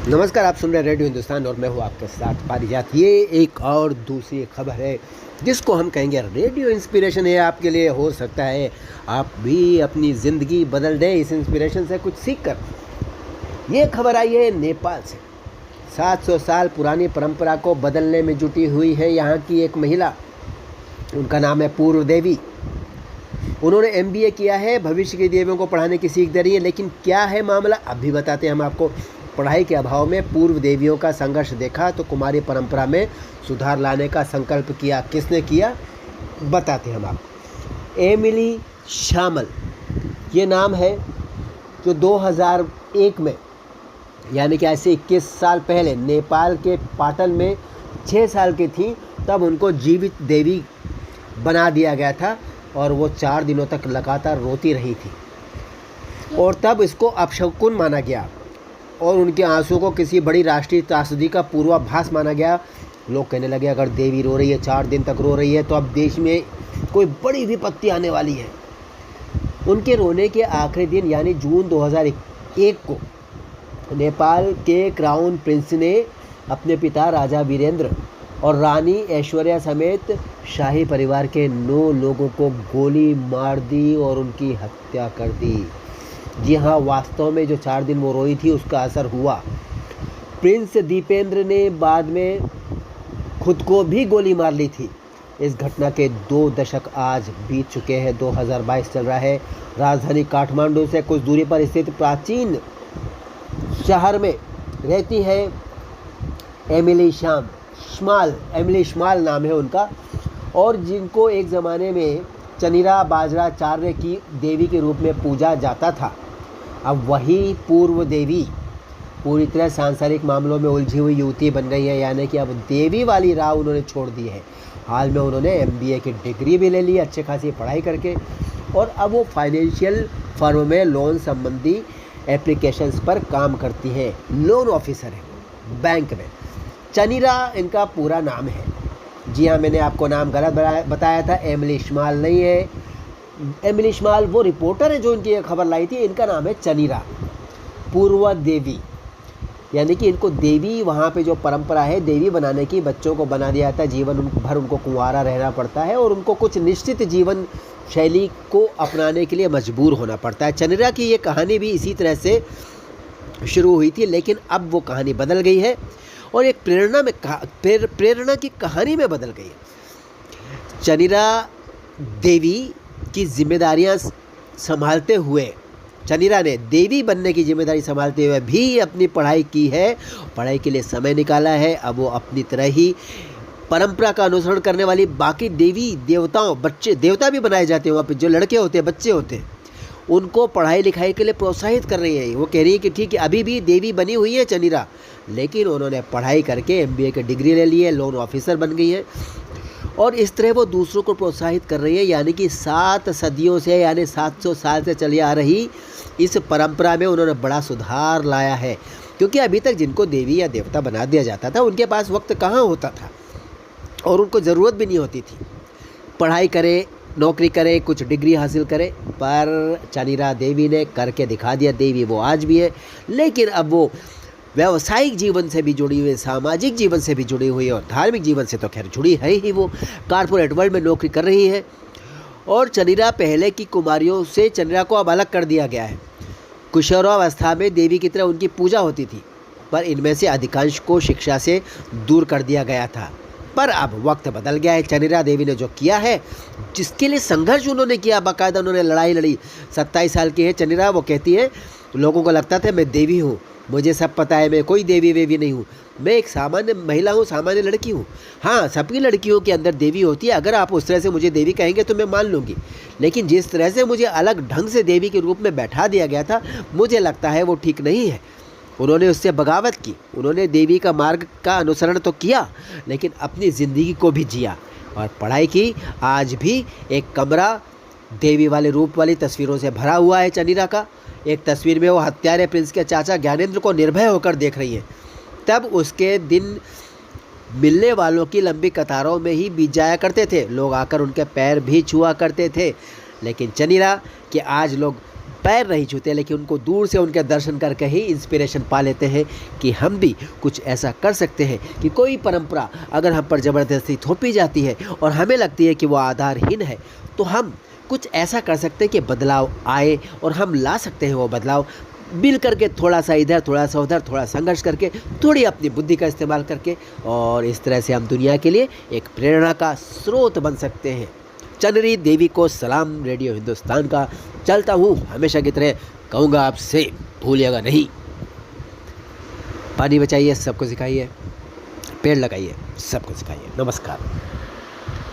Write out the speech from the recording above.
नमस्कार, आप सुन रहे हैं रेडियो हिंदुस्तान और मैं हूं आपके साथ पारिजात। ये एक और दूसरी खबर है जिसको हम कहेंगे रेडियो इंस्पिरेशन है आपके लिए। हो सकता है आप भी अपनी ज़िंदगी बदल दें इस इंस्पिरेशन से कुछ सीख कर। ये खबर आई है नेपाल से। 700 साल पुरानी परंपरा को बदलने में जुटी हुई है यहाँ की एक महिला। उनका नाम है पूर्व देवी। उन्होंने MBA किया है, भविष्य की देवियों को पढ़ाने की सीख दे रही है। लेकिन क्या है मामला, अभी बताते हैं हम आपको। पढ़ाई के अभाव में पूर्व देवियों का संघर्ष देखा तो कुमारी परंपरा में सुधार लाने का संकल्प किया। किसने किया बताते हैं हम आपको। एमिली शामल ये नाम है, जो 2001 में यानी कि ऐसे 21 साल पहले नेपाल के पाटन में 6 साल की थी, तब उनको जीवित देवी बना दिया गया था और वो 4 दिनों तक लगातार रोती रही थी और तब इसको अपशकुन माना गया और उनके आंसू को किसी बड़ी राष्ट्रीय त्रासदी का पूर्वाभास माना गया। लोग कहने लगे अगर देवी रो रही है, 4 दिन तक रो रही है, तो अब देश में कोई बड़ी विपत्ति आने वाली है। उनके रोने के आखिरी दिन यानी जून 2001 को नेपाल के क्राउन प्रिंस ने अपने पिता राजा वीरेंद्र और रानी ऐश्वर्या समेत शाही परिवार के 9 लोगों को गोली मार दी और उनकी हत्या कर दी। जी हाँ, वास्तव में जो 4 दिन वो रोई थी उसका असर हुआ। प्रिंस दीपेंद्र ने बाद में खुद को भी गोली मार ली थी। इस घटना के 2 दशक आज बीत चुके हैं। 2022 चल रहा है। राजधानी काठमांडू से कुछ दूरी पर स्थित प्राचीन शहर में रहती है एमिली श्माल नाम है उनका, और जिनको एक ज़माने में चनिरा बाजराचार्य की देवी के रूप में पूजा जाता था। अब वही पूर्व देवी पूरी तरह सांसारिक मामलों में उलझी हुई युवती बन गई है, यानी कि अब देवी वाली राह उन्होंने छोड़ दी है। हाल में उन्होंने MBA की डिग्री भी ले ली अच्छे खासी पढ़ाई करके, और अब वो फाइनेंशियल फर्म में लोन संबंधी एप्लीकेशंस पर काम करती हैं। लोन ऑफिसर है बैंक में। चनिरा इनका पूरा नाम है। जी हाँ, मैंने आपको नाम गलत बताया था, एमिली श्माल नहीं है। एमिली श्माल वो रिपोर्टर है जो इनकी ये खबर लाई थी। इनका नाम है चनिरा पूर्व देवी, यानी कि इनको देवी, वहाँ पे जो परंपरा है देवी बनाने की, बच्चों को बना दिया जाता है। जीवन भर उनको कुंवारा रहना पड़ता है और उनको कुछ निश्चित जीवन शैली को अपनाने के लिए मजबूर होना पड़ता है। चनिरा की ये कहानी भी इसी तरह से शुरू हुई थी, लेकिन अब वो कहानी बदल गई है और एक प्रेरणा की कहानी में बदल गई है। चनिरा देवी की जिम्मेदारियां संभालते हुए, चनिरा ने देवी बनने की जिम्मेदारी संभालते हुए भी अपनी पढ़ाई की है, पढ़ाई के लिए समय निकाला है। अब वो अपनी तरह ही परंपरा का अनुसरण करने वाली बाकी देवी देवताओं, देवता भी बनाए जाते हैं वहाँ पे, जो लड़के होते हैं, बच्चे होते हैं, उनको पढ़ाई लिखाई के लिए प्रोत्साहित कर रही है। वो कह रही है कि ठीक है, अभी भी देवी बनी हुई है चनिरा, लेकिन उन्होंने पढ़ाई करके MBA की डिग्री ले ली है, लोन ऑफिसर बन गई है और इस तरह वो दूसरों को प्रोत्साहित कर रही है। यानी कि 7 सदियों से, यानी 700 साल से चली आ रही इस परंपरा में उन्होंने बड़ा सुधार लाया है। क्योंकि अभी तक जिनको देवी या देवता बना दिया जाता था, उनके पास वक्त कहाँ होता था और उनको ज़रूरत भी नहीं होती थी। पढ़ाई करे, नौकरी करे, कुछ डिग्री हासिल करे, पर चनिरा देवी ने करके दिखा दिया। देवी वो आज भी है, लेकिन अब वो व्यावसायिक जीवन से भी जुड़ी हुई है, सामाजिक जीवन से भी जुड़ी हुई है और धार्मिक जीवन से तो खैर जुड़ी है ही। वो कॉर्पोरेट वर्ल्ड में नौकरी कर रही है और चनिरा पहले की कुमारियों से चनिरा को अब अलग कर दिया गया है। किशोरावस्था में देवी की तरह उनकी पूजा होती थी, पर इनमें से अधिकांश को शिक्षा से दूर कर दिया गया था। पर अब वक्त बदल गया है। चनिरा देवी ने जो किया है, जिसके लिए संघर्ष उन्होंने किया, बाकायदा उन्होंने लड़ाई लड़ी। 27 साल की है चनिरा। वो कहती है लोगों को लगता था मैं देवी हूँ, मुझे सब पता है, मैं कोई देवी वेवी नहीं हूँ, मैं एक सामान्य महिला हूँ, सामान्य लड़की हूँ। हाँ, सबकी लड़कियों के अंदर देवी होती है, अगर आप उस तरह से मुझे देवी कहेंगे तो मैं मान लूँगी, लेकिन जिस तरह से मुझे अलग ढंग से देवी के रूप में बैठा दिया गया था, मुझे लगता है वो ठीक नहीं है। उन्होंने उससे बगावत की। उन्होंने देवी का मार्ग का अनुसरण तो किया, लेकिन अपनी ज़िंदगी को भी जिया और पढ़ाई की। आज भी एक कमरा देवी वाले रूप वाली तस्वीरों से भरा हुआ है चनिरा का। एक तस्वीर में वो हत्यारे प्रिंस के चाचा ज्ञानेंद्र को निर्भय होकर देख रही है। तब उसके दिन मिलने वालों की लंबी कतारों में ही बीत जाया करते थे। लोग आकर उनके पैर भी छुआ करते थे, लेकिन चनिरा कि आज लोग पैर नहीं छूते, लेकिन उनको दूर से उनके दर्शन करके ही इंस्पिरेशन पा लेते हैं कि हम भी कुछ ऐसा कर सकते हैं कि कोई परंपरा अगर हम पर ज़बरदस्ती थोपी जाती है और हमें लगती है कि वो आधारहीन है, तो हम कुछ ऐसा कर सकते हैं कि बदलाव आए और हम ला सकते हैं वो बदलाव मिल करके, थोड़ा सा इधर थोड़ा सा उधर, थोड़ा संघर्ष करके, थोड़ी अपनी बुद्धि का इस्तेमाल करके, और इस तरह से हम दुनिया के लिए एक प्रेरणा का स्रोत बन सकते हैं। चंद्री देवी को सलाम। रेडियो हिंदुस्तान का चलता हूँ हमेशा की तरह, कहूँगा आपसे भूलिएगा नहीं, पानी बचाइए, सबको सिखाइए, पेड़ लगाइए, सबको सिखाइए। नमस्कार।